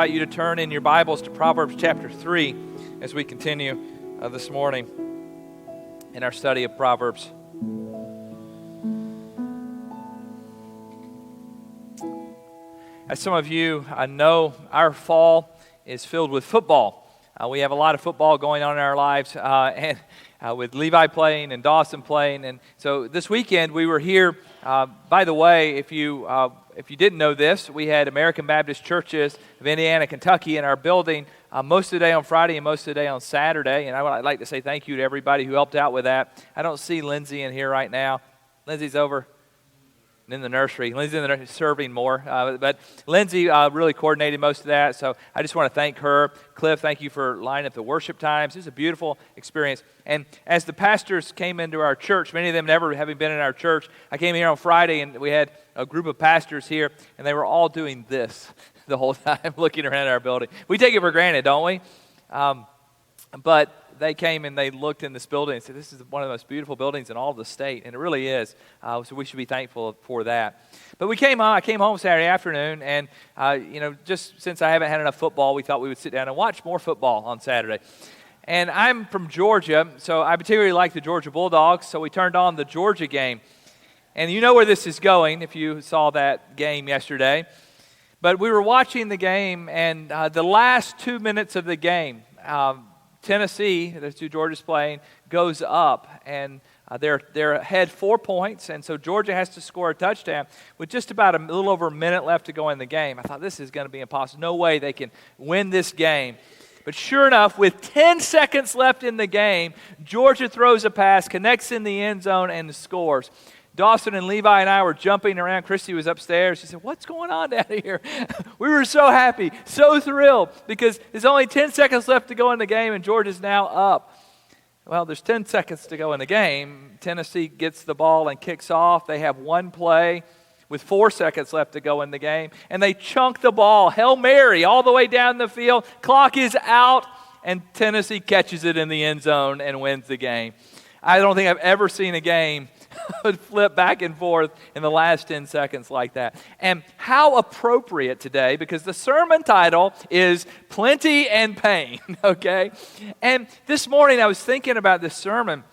I invite you to turn in your Bibles to Proverbs chapter 3 as we continue this morning in our study of Proverbs. As some of you know, our fall is filled with football. We have a lot of football going on in our lives, and with Levi playing and Dawson playing. And so this weekend we were here. By the way, if you didn't know this, we had American Baptist Churches of Indiana, Kentucky in our building most of the day on Friday and most of the day on Saturday. And I'd like to say thank you to everybody who helped out with that. I don't see Lindsay in here right now. Lindsay's over in the nursery. Lindsay's in the nursery serving more. But Lindsay really coordinated most of that. So I just want to thank her. Cliff, thank you for lining up the worship times. It was a beautiful experience. And as the pastors came into our church, many of them never having been in our church, I came here on Friday and we had a group of pastors here, and they were all doing this the whole time, looking around our building. We take it for granted, don't we? But they came and they looked in this building and said, this is one of the most beautiful buildings in all of the state, and it really is. So we should be thankful for that. But I came home Saturday afternoon, and just since I haven't had enough football, we thought we would sit down and watch more football on Saturday. And I'm from Georgia, so I particularly like the Georgia Bulldogs, so we turned on the Georgia game. And you know where this is going if you saw that game yesterday. But we were watching the game, and the last 2 minutes of the game, Tennessee, that's who Georgia's playing, goes up, and they're ahead 4 points, and so Georgia has to score a touchdown with just about a little over a minute left to go in the game. I thought, this is going to be impossible. No way they can win this game. But sure enough, with 10 seconds left in the game, Georgia throws a pass, connects in the end zone, and scores. Dawson and Levi and I were jumping around. Christy was upstairs. She said, what's going on down here? We were so happy, so thrilled, because there's only 10 seconds left to go in the game, and Georgia's now up. Well, there's 10 seconds to go in the game. Tennessee gets the ball and kicks off. They have one play with 4 seconds left to go in the game, and they chunk the ball, Hail Mary, all the way down the field. Clock is out, and Tennessee catches it in the end zone and wins the game. I don't think I've ever seen a game flip back and forth in the last 10 seconds like that. And how appropriate today, because the sermon title is Plenty and Pain, okay? And this morning I was thinking about this sermon,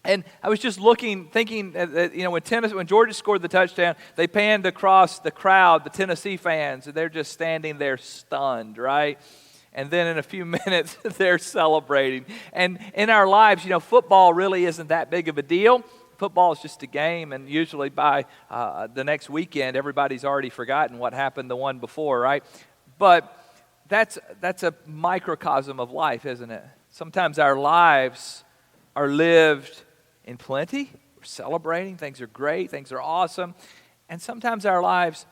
and I was just thinking that, when Georgia scored the touchdown, they panned across the crowd, the Tennessee fans, and they're just standing there stunned, right? And then in a few minutes, they're celebrating. And in our lives, football really isn't that big of a deal. Football is just a game, and usually by the next weekend, everybody's already forgotten what happened the one before, right? But that's a microcosm of life, isn't it? Sometimes our lives are lived in plenty. We're celebrating. Things are great. Things are awesome. And sometimes our lives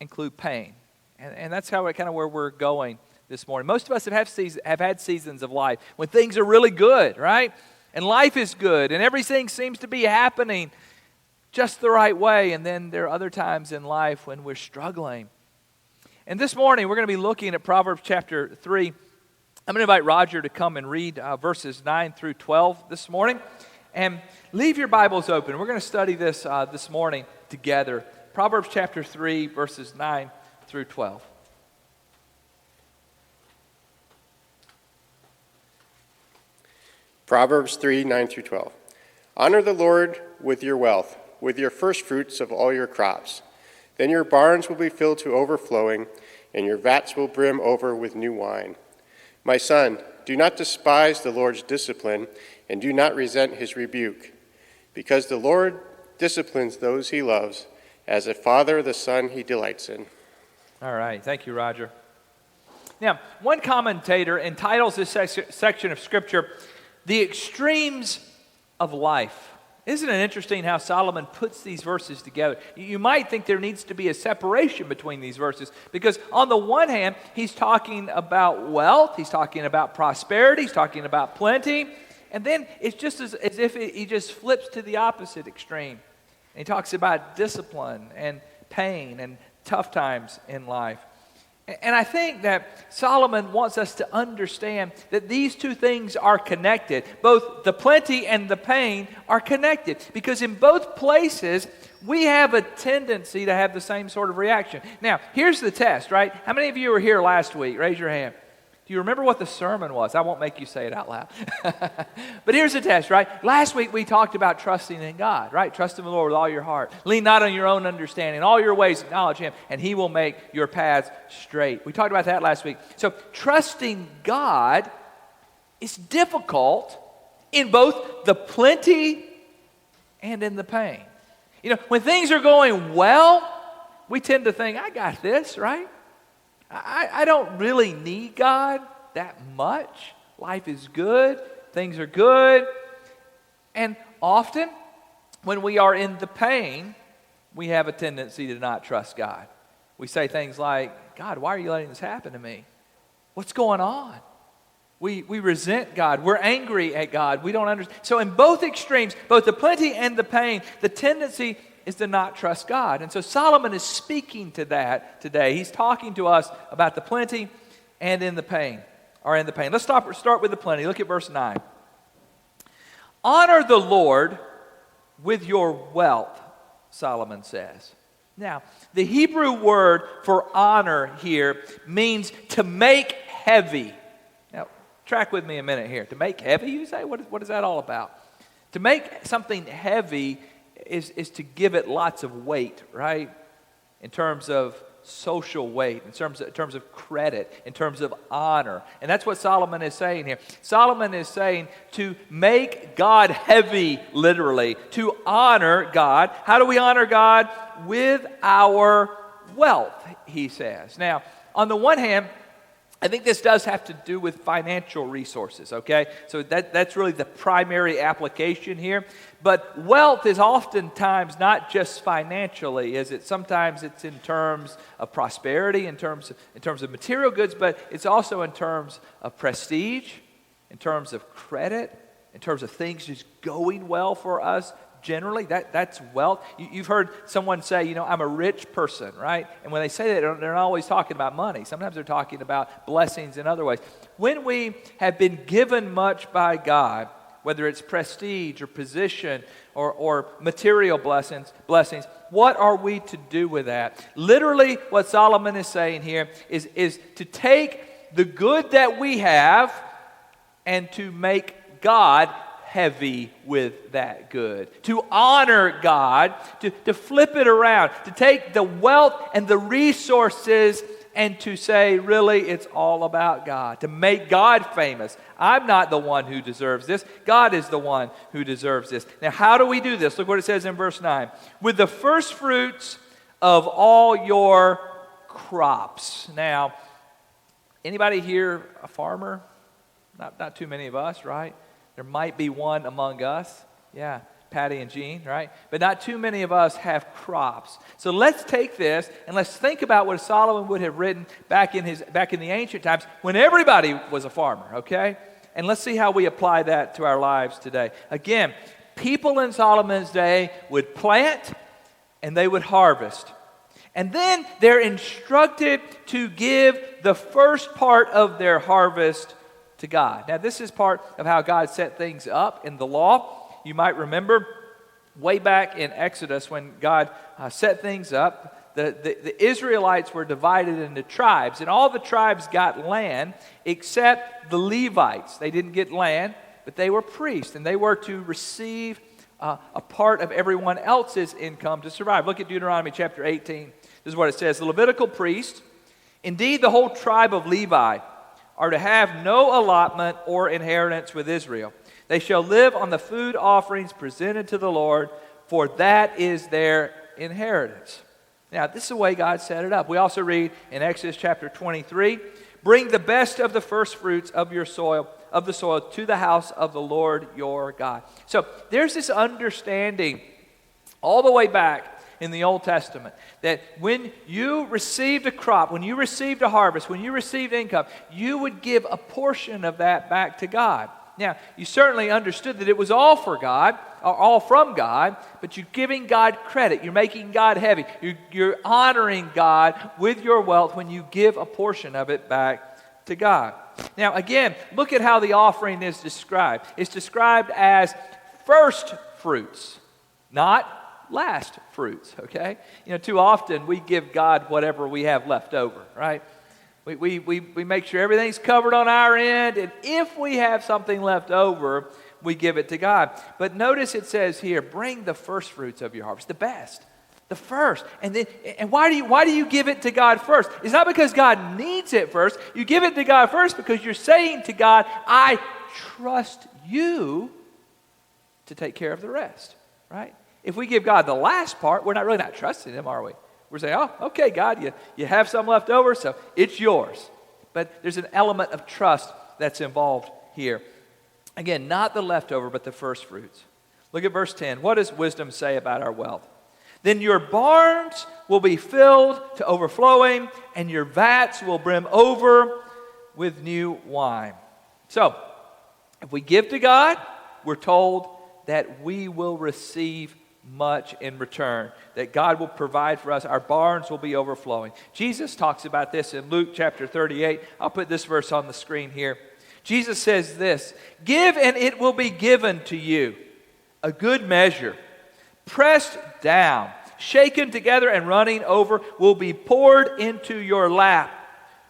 include pain. And that's kind of where we're going this morning. Most of us have had seasons of life when things are really good, right? And life is good, and everything seems to be happening just the right way. And then there are other times in life when we're struggling. And this morning, we're going to be looking at Proverbs chapter 3. I'm going to invite Roger to come and read verses 9 through 12 this morning. And leave your Bibles open. We're going to study this this morning together. Proverbs chapter 3, verses 9 through 12. Proverbs 3, 9 through 12. Honor the Lord with your wealth, with your first fruits of all your crops. Then your barns will be filled to overflowing, and your vats will brim over with new wine. My son, do not despise the Lord's discipline, and do not resent his rebuke, because the Lord disciplines those he loves, as a father the son he delights in. All right. Thank you, Roger. Now, one commentator entitles this section of Scripture, The Extremes of Life. Isn't it interesting how Solomon puts these verses together? You might think there needs to be a separation between these verses, because on the one hand, he's talking about wealth, he's talking about prosperity, he's talking about plenty, and then it's just as if he just flips to the opposite extreme. And he talks about discipline and pain and tough times in life. And I think that Solomon wants us to understand that these two things are connected. Both the plenty and the pain are connected, because in both places we have a tendency to have the same sort of reaction. Now, here's the test, right? How many of you were here last week? Raise your hand. Do you remember what the sermon was? I won't make you say it out loud. But here's the test, right? Last week we talked about trusting in God, right? Trust in the Lord with all your heart. Lean not on your own understanding. All your ways acknowledge Him, and He will make your paths straight. We talked about that last week. So trusting God is difficult in both the plenty and in the pain. You know, when things are going well, we tend to think, I got this, right? I don't really need God that much. Life is good. Things are good. And often, when we are in the pain, we have a tendency to not trust God. We say things like, God, why are you letting this happen to me? What's going on? We resent God. We're angry at God. We don't understand. So in both extremes, both the plenty and the pain, the tendency is to not trust God. And so Solomon is speaking to that today. He's talking to us about the plenty and in the pain. Let's start with the plenty. Look at verse 9. Honor the Lord with your wealth, Solomon says. Now, the Hebrew word for honor here means to make heavy. Now, track with me a minute here. To make heavy, you say? What is that all about? To make something heavy is to give it lots of weight, right? In terms of social weight, in terms of credit, in terms of honor. And that's what Solomon is saying here. Solomon is saying to make God heavy, literally, to honor God. How do we honor God? With our wealth, he says. Now, on the one hand, I think this does have to do with financial resources, okay? So that's really the primary application here. But wealth is oftentimes not just financially, is it? Sometimes it's in terms of prosperity, in terms of material goods, but it's also in terms of prestige, in terms of credit, in terms of things just going well for us. Generally, that's wealth. You've heard someone say, I'm a rich person, right? And when they say that, they're not always talking about money. Sometimes they're talking about blessings in other ways. When we have been given much by God, whether it's prestige or position or material blessings, what are we to do with that? Literally, what Solomon is saying here is to take the good that we have and to make God heavy with that good, to honor God, to flip it around, to take the wealth and the resources and to say, really, it's all about God, to make God famous. I'm not the one who deserves this. God is the one who deserves this. Now, how do we do this? Look what it says in verse 9. With the first fruits of all your crops. Now, anybody here a farmer? Not too many of us, right? There might be one among us. Yeah, Patty and Jean, right? But not too many of us have crops. So let's take this and let's think about what Solomon would have written back in the ancient times when everybody was a farmer, okay? And let's see how we apply that to our lives today. Again, people in Solomon's day would plant and they would harvest. And then they're instructed to give the first part of their harvest to God. Now, this is part of how God set things up in the law. You might remember way back in Exodus when God set things up, the Israelites were divided into tribes, and all the tribes got land except the Levites. They didn't get land, but they were priests, and they were to receive a part of everyone else's income to survive. Look at Deuteronomy chapter 18. This is what it says. The Levitical priest, indeed the whole tribe of Levi, are to have no allotment or inheritance with Israel. They shall live on the food offerings presented to the Lord, for that is their inheritance. Now, this is the way God set it up. We also read in Exodus chapter 23, bring the best of the first fruits of the soil to the house of the Lord your God. So there's this understanding all the way back in the Old Testament, that when you received a crop, when you received a harvest, when you received income, you would give a portion of that back to God. Now, you certainly understood that it was all for God, or all from God, but you're giving God credit. You're making God heavy. You're honoring God with your wealth when you give a portion of it back to God. Now, again, look at how the offering is described. It's described as first fruits, not last fruits, okay? Too often we give God whatever we have left over, right? We make sure everything's covered on our end, and if we have something left over, we give it to God. But notice it says here, bring the first fruits of your harvest, the best, the first. And why do you give it to God first? It's not because God needs it first. You give it to God first because you're saying to God, I trust you to take care of the rest, right? If we give God the last part, we're really not trusting Him, are we? We're saying, oh, okay, God, you have some left over, so it's yours. But there's an element of trust that's involved here. Again, not the leftover, but the first fruits. Look at verse 10. What does wisdom say about our wealth? Then your barns will be filled to overflowing, and your vats will brim over with new wine. So, if we give to God, we're told that we will receive much in return, that God will provide for us. Our barns will be overflowing. Jesus talks about this in Luke chapter 38. I'll put this verse on the screen here. Jesus says this, give and it will be given to you, a good measure, pressed down, shaken together and running over, will be poured into your lap.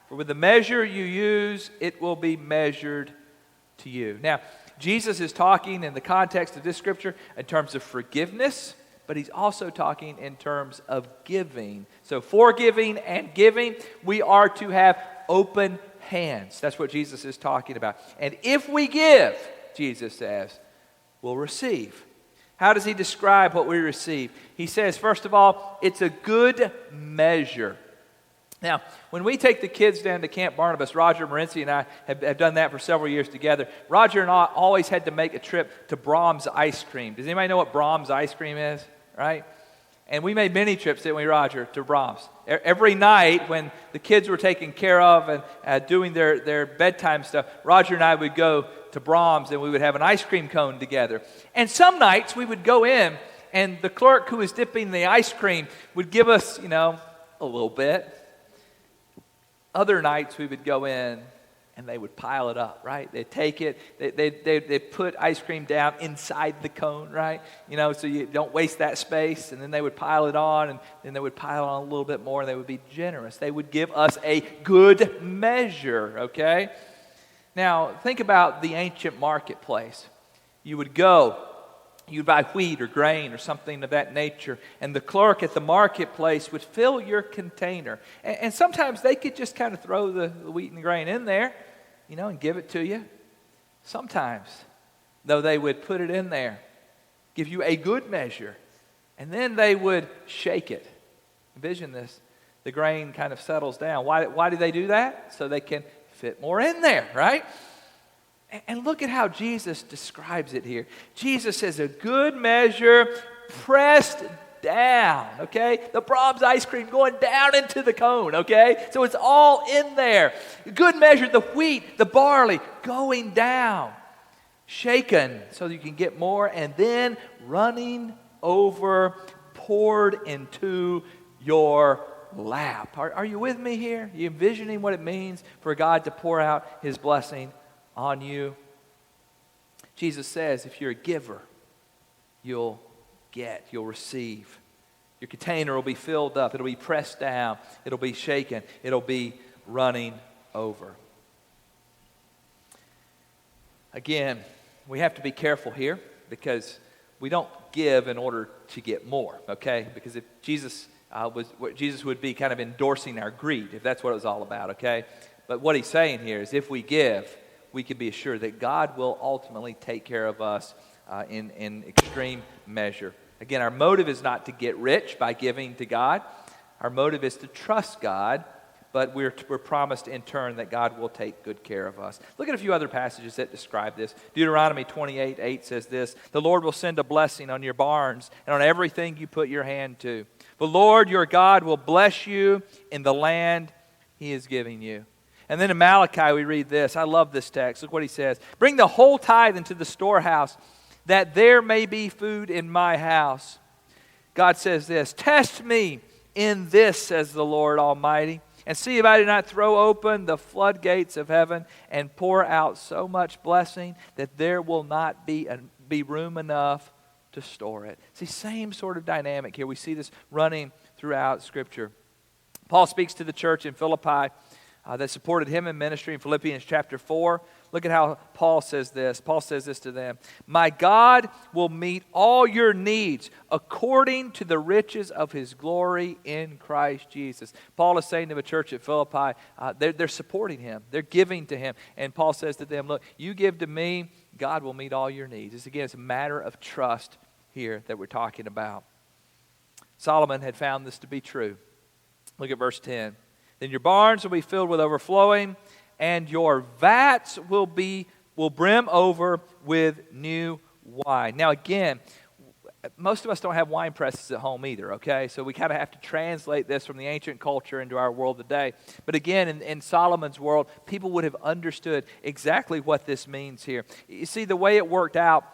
For with the measure you use, it will be measured to you. Now, Jesus is talking in the context of this scripture in terms of forgiveness, but he's also talking in terms of giving. So forgiving and giving, we are to have open hands. That's what Jesus is talking about. And if we give, Jesus says, we'll receive. How does he describe what we receive? He says, first of all, it's a good measure. Now, when we take the kids down to Camp Barnabas, Roger Morency and I have done that for several years together. Roger and I always had to make a trip to Brahms Ice Cream. Does anybody know what Brahms Ice Cream is? Right? And we made many trips, didn't we, Roger, to Brahms. Every night when the kids were taken care of and doing their bedtime stuff, Roger and I would go to Brahms and we would have an ice cream cone together. And some nights we would go in and the clerk who was dipping the ice cream would give us, a little bit. Other nights we would go in and they would pile it up, right? They'd take it, they'd put ice cream down inside the cone, right? So you don't waste that space. And then they would pile it on, and then they would pile on a little bit more, and they would be generous. They would give us a good measure, okay? Now, think about the ancient marketplace. You would go, you'd buy wheat or grain or something of that nature, and the clerk at the marketplace would fill your container. And sometimes they could just kind of throw the wheat and grain in there, and give it to you. Sometimes, though, they would put it in there, give you a good measure, and then they would shake it. Envision this. The grain kind of settles down. Why do they do that? So they can fit more in there, right? And look at how Jesus describes it here. Jesus says a good measure pressed down, okay? The Brahms ice cream going down into the cone, okay? So it's all in there. Good measure, the wheat, the barley going down, shaken so you can get more, and then running over, poured into your lap. Are you with me here? Are you envisioning what it means for God to pour out His blessing on you? Jesus says if you're a giver, you'll receive. Your container will be filled up. It'll be pressed down. It'll be shaken. It'll be running over. Again, we have to be careful here because we don't give in order to get more, okay? Because if Jesus would be kind of endorsing our greed, if that's what it was all about, okay? But what he's saying here is if we give, we can be assured that God will ultimately take care of us in extreme measure. Again, our motive is not to get rich by giving to God. Our motive is to trust God, but we're promised in turn that God will take good care of us. Look at a few other passages that describe this. Deuteronomy 28:8 says this, the Lord will send a blessing on your barns and on everything you put your hand to. The Lord your God will bless you in the land He is giving you. And then in Malachi we read this. I love this text. Look what he says. Bring the whole tithe into the storehouse, that there may be food in my house. God says this, test me in this, says the Lord Almighty, and see if I do not throw open the floodgates of heaven and pour out so much blessing that there will not be room enough to store it. See, same sort of dynamic here. We see this running throughout Scripture. Paul speaks to the church in Philippi that supported him in ministry in Philippians chapter 4. Look at how Paul says this. Paul says this to them. My God will meet all your needs according to the riches of his glory in Christ Jesus. Paul is saying to the church at Philippi, they're supporting him. They're giving to him. And Paul says to them, look, you give to me, God will meet all your needs. It's a matter of trust here that we're talking about. Solomon had found this to be true. Look at verse 10. Then your barns will be filled with overflowing, and your vats will brim over with new wine. Now again, most of us don't have wine presses at home either, okay? So we kind of have to translate this from the ancient culture into our world today. But again, in Solomon's world, people would have understood exactly what this means here. You see, the way it worked out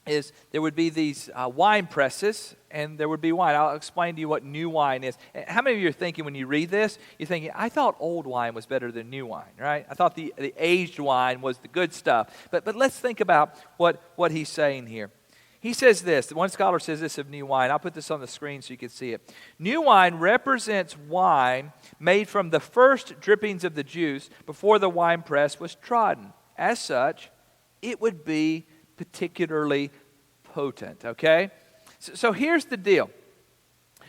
is there would be these wine presses, and there would be wine. I'll explain to you what new wine is. How many of you are thinking when you read this, you're thinking, I thought old wine was better than new wine, right? I thought the aged wine was the good stuff. But let's think about what he's saying here. He says this. One scholar says this of new wine. I'll put this on the screen so you can see it. New wine represents wine made from the first drippings of the juice before the wine press was trodden. As such, it would be particularly potent, okay? So here's the deal.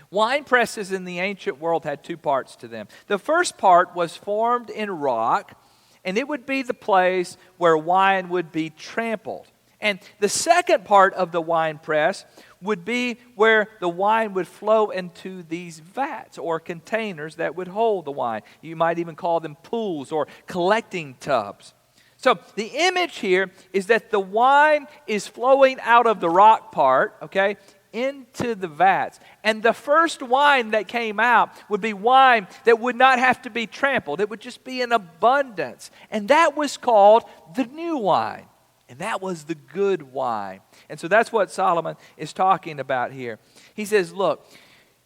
Wine presses in the ancient world had two parts to them. The first part was formed in rock, and it would be the place where wine would be trampled. And the second part of the wine press would be where the wine would flow into these vats or containers that would hold the wine. You might even call them pools or collecting tubs. So the image here is that the wine is flowing out of the rock part, okay, into the vats. And the first wine that came out would be wine that would not have to be trampled. It would just be in abundance. And that was called the new wine. And that was the good wine. And so that's what Solomon is talking about here. He says, look,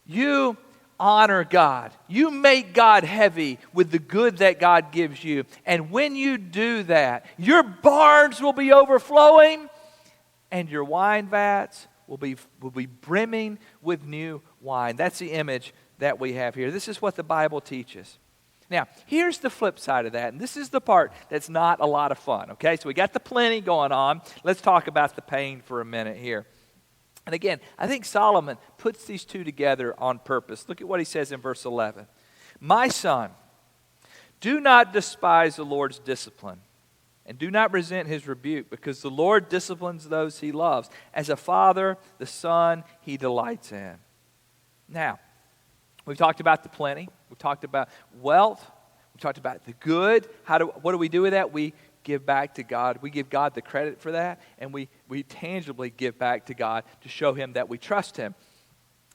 you honor God. You make God heavy with the good that God gives you. And when you do that, your barns will be overflowing and your wine vats will be brimming with new wine. That's the image that we have here. This is what the Bible teaches. Now, here's the flip side of that, and this is the part that's not a lot of fun, okay? So we got the plenty going on. Let's talk about the pain for a minute here. And again, I think Solomon puts these two together on purpose. Look at what he says in verse 11. My son, do not despise the Lord's discipline, and do not resent his rebuke, because the Lord disciplines those he loves. As a father, the son he delights in. Now, we've talked about the plenty. We've talked about wealth. We've talked about the good. What do we do with that? We give back to God. We give God the credit for that, and we tangibly give back to God to show him that we trust him.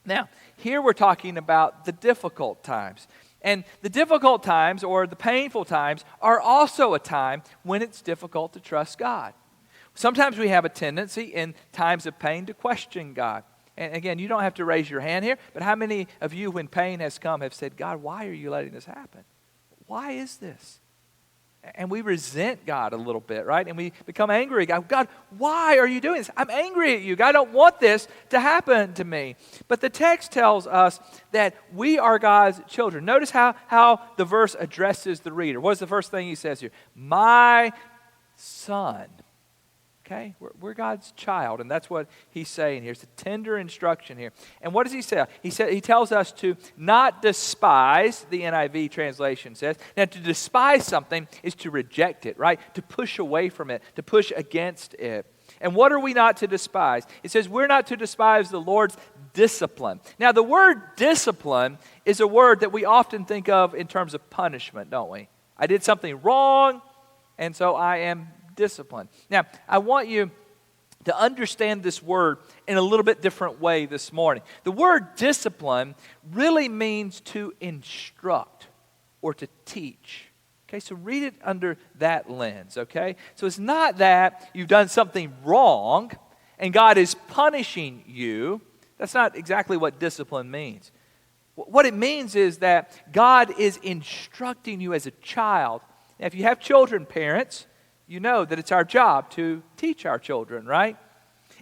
Now, here we're talking about the difficult times. And the difficult times or the painful times are also a time when it's difficult to trust God. Sometimes we have a tendency in times of pain to question God. And again, you don't have to raise your hand here, but how many of you, when pain has come, have said, God, why are you letting this happen? Why is this? And we resent God a little bit, right? And we become angry at God. God, why are you doing this? I'm angry at you. God, I don't want this to happen to me. But the text tells us that we are God's children. Notice how the verse addresses the reader. What is the first thing he says here? My son. Okay? We're God's child, and that's what he's saying here. It's a tender instruction here. And what does he say? He tells us to not despise, the NIV translation says. Now, to despise something is to reject it, right? To push away from it, to push against it. And what are we not to despise? It says we're not to despise the Lord's discipline. Now, the word discipline is a word that we often think of in terms of punishment, don't we? I did something wrong, and so I am discipline. Now, I want you to understand this word in a little bit different way this morning. The word discipline really means to instruct or to teach. Okay, so read it under that lens, okay? So it's not that you've done something wrong and God is punishing you. That's not exactly what discipline means. What it means is that God is instructing you as a child. Now, if you have children, parents, you know that it's our job to teach our children, right?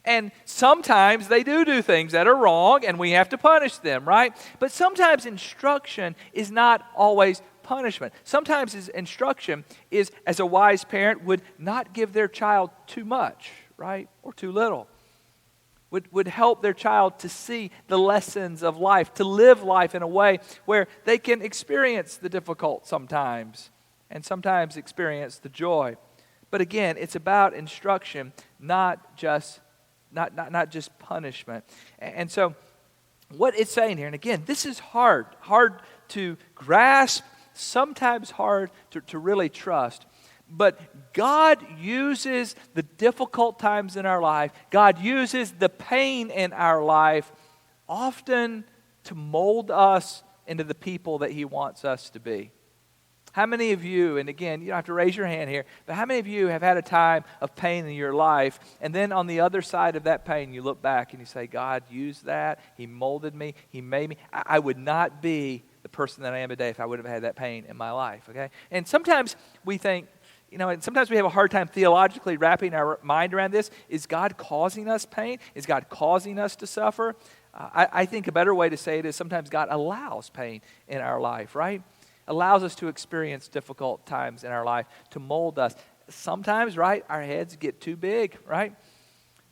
And sometimes they do things that are wrong, and we have to punish them, right? But sometimes instruction is not always punishment. Sometimes instruction is, as a wise parent, would not give their child too much, right? Or too little. Would help their child to see the lessons of life, to live life in a way where they can experience the difficult sometimes, and sometimes experience the joy. But again, it's about instruction, not just punishment. And so what it's saying here, and again, this is hard to grasp, sometimes hard to really trust. But God uses the difficult times in our life, God uses the pain in our life often to mold us into the people that He wants us to be. How many of you, and again, you don't have to raise your hand here, but how many of you have had a time of pain in your life, and then on the other side of that pain, you look back and you say, God used that, He molded me, He made me. I would not be the person that I am today if I would have had that pain in my life, okay? And sometimes we think, and sometimes we have a hard time theologically wrapping our mind around this. Is God causing us pain? Is God causing us to suffer? I think a better way to say it is sometimes God allows pain in our life, right? Allows us to experience difficult times in our life to mold us. Sometimes, right, our heads get too big, right?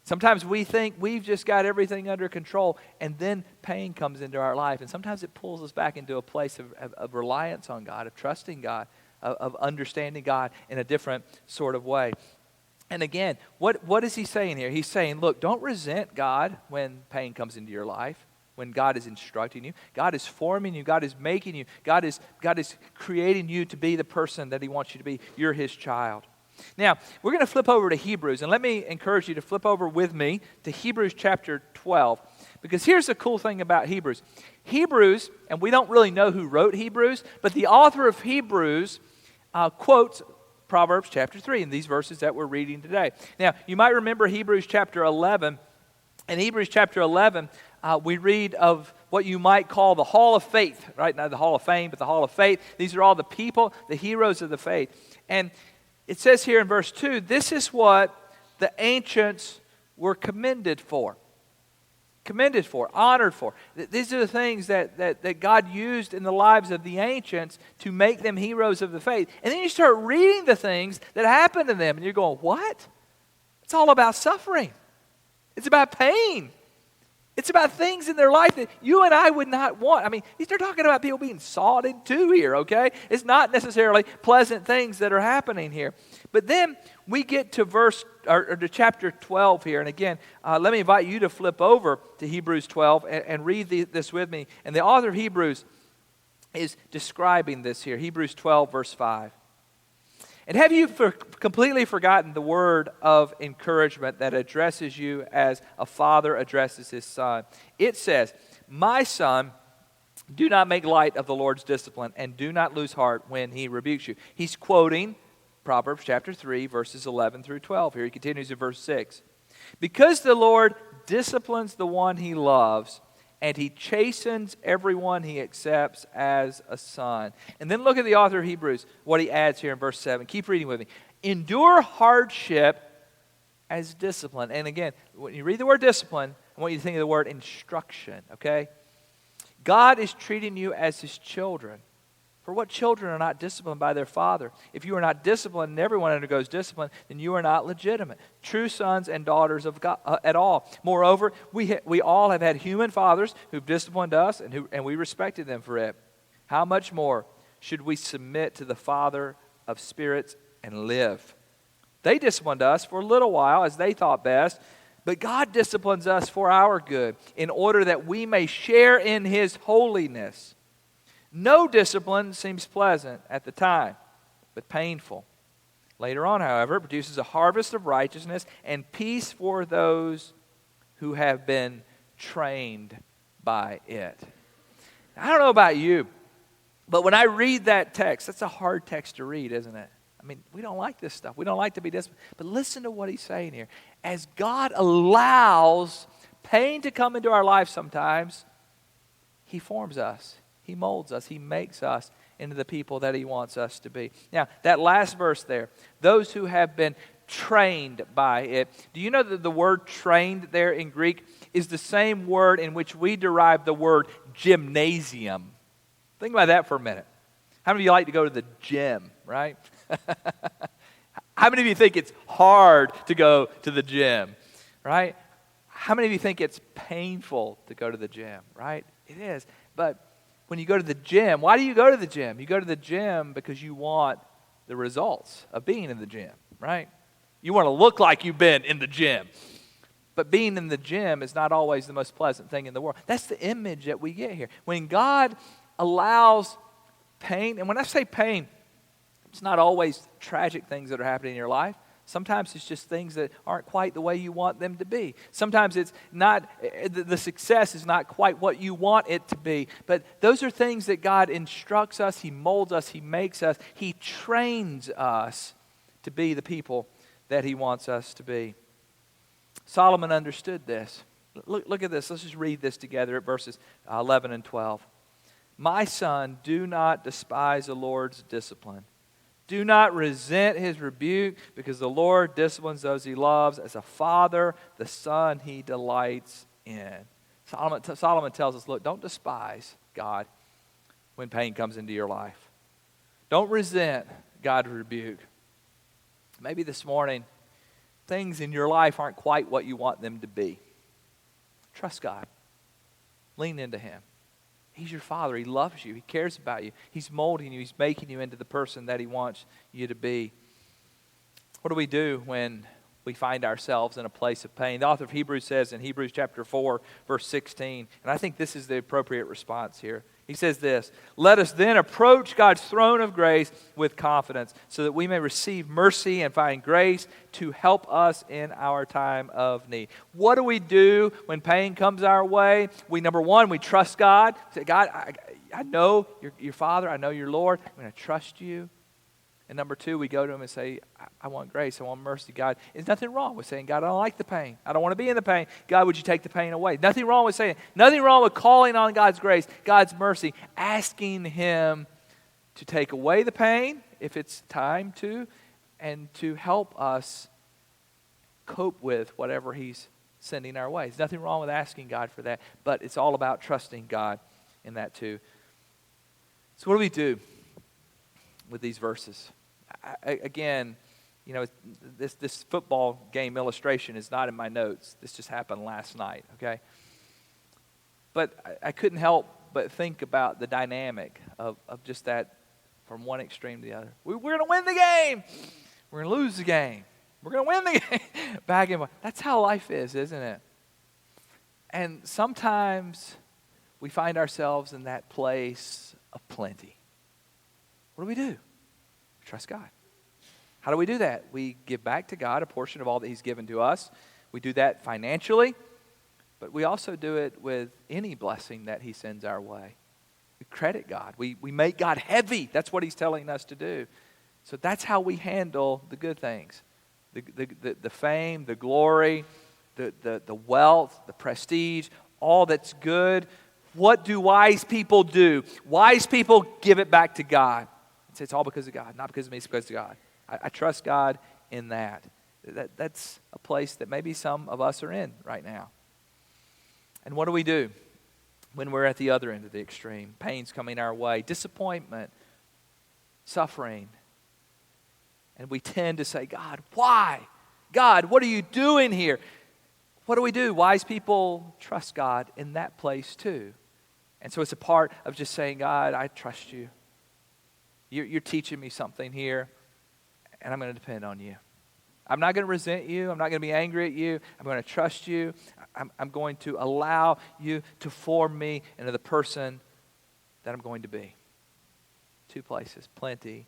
Sometimes we think we've just got everything under control, and then pain comes into our life. And sometimes it pulls us back into a place of reliance on God, of trusting God, of understanding God in a different sort of way. And again, what is He saying here? He's saying, look, don't resent God when pain comes into your life, when God is instructing you. God is forming you. God is making you. God is creating you to be the person that He wants you to be. You're His child. Now, we're going to flip over to Hebrews, and let me encourage you to flip over with me to Hebrews chapter 12, because here's the cool thing about Hebrews. Hebrews, and we don't really know who wrote Hebrews, but the author of Hebrews quotes Proverbs chapter 3 in these verses that we're reading today. Now, you might remember Hebrews chapter 11. In Hebrews chapter 11, we read of what you might call the Hall of Faith, right? Not the Hall of Fame, but the Hall of Faith. These are all the people, the heroes of the faith. And it says here in verse 2, this is what the ancients were commended for, honored for. These are the things that God used in the lives of the ancients to make them heroes of the faith. And then you start reading the things that happened to them, and you're going, what? It's all about suffering. It's about pain. It's about things in their life that you and I would not want. I mean, they're talking about people being sawed in two here, okay? It's not necessarily pleasant things that are happening here. But then we get to to chapter 12 here. And again, let me invite you to flip over to Hebrews 12 and read this with me. And the author of Hebrews is describing this here. Hebrews 12, verse 5. And have you completely forgotten the word of encouragement that addresses you as a father addresses his son? It says, my son, do not make light of the Lord's discipline, and do not lose heart when He rebukes you. He's quoting Proverbs chapter 3, verses 11 through 12. Here he continues in verse 6. Because the Lord disciplines the one He loves, and He chastens everyone He accepts as a son. And then look at the author of Hebrews, what he adds here in verse 7. Keep reading with me. Endure hardship as discipline. And again, when you read the word discipline, I want you to think of the word instruction, okay? God is treating you as His children. For what children are not disciplined by their father? If you are not disciplined, and everyone undergoes discipline, then you are not legitimate, true sons and daughters of God at all. Moreover, we all have had human fathers who've disciplined us, and we respected them for it. How much more should we submit to the Father of spirits and live? They disciplined us for a little while as they thought best, but God disciplines us for our good, in order that we may share in His holiness. No discipline seems pleasant at the time, but painful. Later on, however, it produces a harvest of righteousness and peace for those who have been trained by it. I don't know about you, but when I read that text, that's a hard text to read, isn't it? I mean, we don't like this stuff. We don't like to be disciplined. But listen to what he's saying here. As God allows pain to come into our life sometimes, He forms us. He molds us. He makes us into the people that He wants us to be. Now, that last verse there, those who have been trained by it. Do you know that the word trained there in Greek is the same word in which we derive the word gymnasium? Think about that for a minute. How many of you like to go to the gym, right? How many of you think it's hard to go to the gym, right? How many of you think it's painful to go to the gym, right? It is. But when you go to the gym, why do you go to the gym? You go to the gym because you want the results of being in the gym, right? You want to look like you've been in the gym. But being in the gym is not always the most pleasant thing in the world. That's the image that we get here. When God allows pain, and when I say pain, it's not always tragic things that are happening in your life. Sometimes it's just things that aren't quite the way you want them to be. Sometimes it's not, the success is not quite what you want it to be. But those are things that God instructs us, He molds us, He makes us, He trains us to be the people that He wants us to be. Solomon understood this. Look at this. Let's just read this together at verses 11 and 12. My son, do not despise the Lord's discipline. Do not resent His rebuke, because the Lord disciplines those He loves. As a father, the son He delights in. Solomon tells us, look, don't despise God when pain comes into your life. Don't resent God's rebuke. Maybe this morning, things in your life aren't quite what you want them to be. Trust God. Lean into Him. He's your Father. He loves you. He cares about you. He's molding you. He's making you into the person that He wants you to be. What do we do when we find ourselves in a place of pain? The author of Hebrews says in Hebrews chapter 4, verse 16, and I think this is the appropriate response here. He says this, let us then approach God's throne of grace with confidence, so that we may receive mercy and find grace to help us in our time of need. What do we do when pain comes our way? Number one, we trust God. Say, God, I know you're your Father. I know you're Lord. I'm going to trust you. And number two, we go to Him and say, I want grace. I want mercy. God, there's nothing wrong with saying, God, I don't like the pain. I don't want to be in the pain. God, would you take the pain away? Nothing wrong with saying it. Nothing wrong with calling on God's grace, God's mercy, asking Him to take away the pain if it's time to, and to help us cope with whatever He's sending our way. There's nothing wrong with asking God for that, but it's all about trusting God in that too. So what do we do with these verses? Again, you know, this football game illustration is not in my notes. This just happened last night, okay? But I couldn't help but think about the dynamic of just that from one extreme to the other. We're going to win the game. We're going to lose the game. We're going to win the game. Back and forth. That's how life is, isn't it? And sometimes we find ourselves in that place of plenty. What do we do? We trust God. How do we do that? We give back to God a portion of all that He's given to us. We do that financially, but we also do it with any blessing that He sends our way. We credit God. We make God heavy. That's what He's telling us to do. So that's how we handle the good things. The fame, the glory, the wealth, the prestige, all that's good. What do wise people do? Wise people give it back to God. It's all because of God, not because of me, it's because of God. I trust God in that. That's a place that maybe some of us are in right now. And what do we do when we're at the other end of the extreme? Pain's coming our way, disappointment, suffering. And we tend to say, God, why? God, what are you doing here? What do we do? Wise people trust God in that place too. And so it's a part of just saying, God, I trust you. You're teaching me something here, and I'm going to depend on you. I'm not going to resent you. I'm not going to be angry at you. I'm going to trust you. I'm going to allow you to form me into the person that I'm going to be. Two places, plenty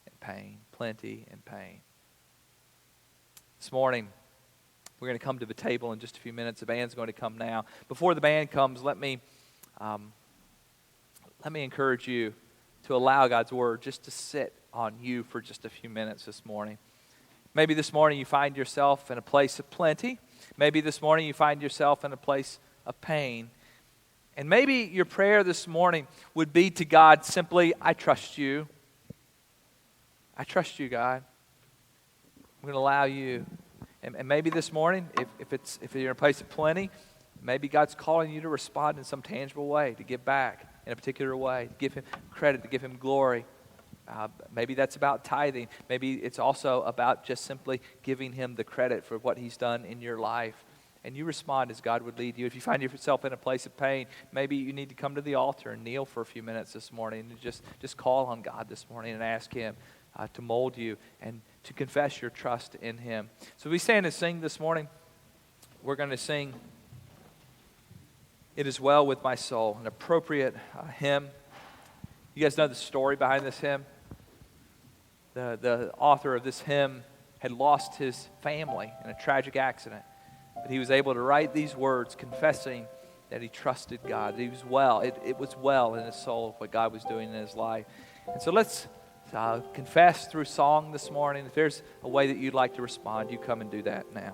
and pain. Plenty and pain. This morning, we're going to come to the table in just a few minutes. The band's going to come now. Before the band comes, let me encourage you to allow God's Word just to sit on you for just a few minutes this morning. Maybe this morning you find yourself in a place of plenty. Maybe this morning you find yourself in a place of pain. And maybe your prayer this morning would be to God simply, I trust you. I trust you, God. I'm going to allow you. And maybe this morning, if you're in a place of plenty, maybe God's calling you to respond in some tangible way, to give back in a particular way, to give him credit, to give him glory. Maybe that's about tithing. Maybe it's also about just simply giving him the credit for what he's done in your life. And you respond as God would lead you. If you find yourself in a place of pain, maybe you need to come to the altar and kneel for a few minutes this morning and just call on God this morning and ask him to mold you and to confess your trust in him. So we stand and sing this morning. We're going to sing "It Is Well With My Soul," an appropriate hymn. You guys know the story behind this hymn? The author of this hymn had lost his family in a tragic accident. But he was able to write these words confessing that he trusted God, that he was well. It was well in his soul what God was doing in his life. And so let's confess through song this morning. If there's a way that you'd like to respond, you come and do that now.